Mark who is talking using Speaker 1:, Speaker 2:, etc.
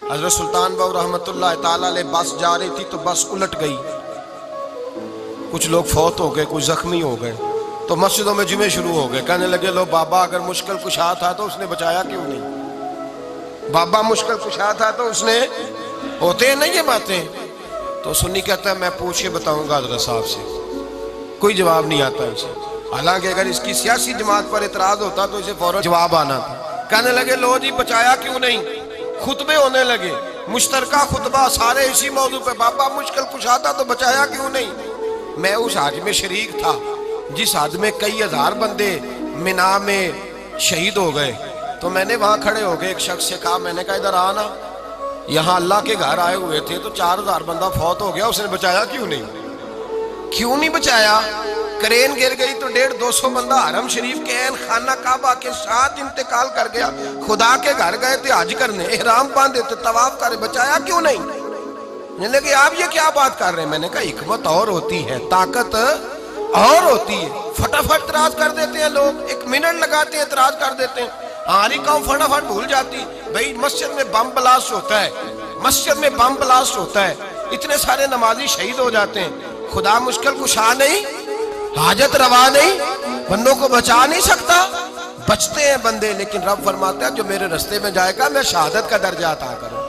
Speaker 1: حضرت سلطان بہو رحمت اللہ تعالی علیہ بس جا رہی تھی تو بس الٹ گئی، کچھ لوگ فوت ہو گئے، کچھ زخمی ہو گئے، تو مسجدوں میں جمعے شروع ہو گئے، کہنے لگے لو بابا اگر مشکل کشا تھا تو اس نے بچایا کیوں نہیں؟ بابا مشکل کشا تھا تو اس نے، ہوتے ہیں نا یہ باتیں۔ تو سنی کہتا ہے میں پوچھ کے بتاؤں گا حضرت صاحب سے، کوئی جواب نہیں آتا اسے، حالانکہ اگر اس کی سیاسی جماعت پر اعتراض ہوتا تو اسے فوراً جواب آنا تھا۔ کہنے لگے لو جی بچایا کیوں نہیں؟ خطبے ہونے لگے، مشترکہ خطبہ، سارے اسی موضوع پہ، بابا مشکل کشا تھا تو بچایا کیوں نہیں؟ میں اس حج میں شریک تھا جس حج میں کئی ہزار بندے منا میں شہید ہو گئے، تو میں نے وہاں کھڑے ہو گئے ایک شخص سے کہا، میں نے کہا ادھر آنا، یہاں اللہ کے گھر آئے ہوئے تھے تو 4000 بندہ فوت ہو گیا، اس نے بچایا کیوں نہیں؟ کیوں نہیں بچایا؟ کرین گر گئی تو 150-200 بندہ حرم شریف کے عین خانہ کعبہ کے ساتھ انتقال کر گیا، خدا کے گھر گئے تھے حج کرنے، احرام باندھے تھے، طواف کرے، بچایا کیوں نہیں؟ نے کہ آپ یہ کیا بات کر رہے ہیں؟ میں نے کہا حکمت اور ہوتی ہے، طاقت اور ہوتی ہے۔ فٹافٹ اعتراض کر دیتے ہیں لوگ، 1 منٹ لگاتے ہیں اعتراض کر دیتے ہیں، ہماری قوم فٹافٹ بھول جاتی، بھئی مسجد میں بم بلاسٹ ہوتا ہے، مسجد میں بم بلاسٹ ہوتا ہے، اتنے سارے نمازی شہید ہو جاتے ہیں، خدا مشکل کشا نہیں، حاجت روا نہیں، بندوں کو بچا نہیں سکتا؟ بچتے ہیں بندے، لیکن رب فرماتا ہے جو میرے رستے میں جائے گا میں شہادت کا درجہ عطا کروں۔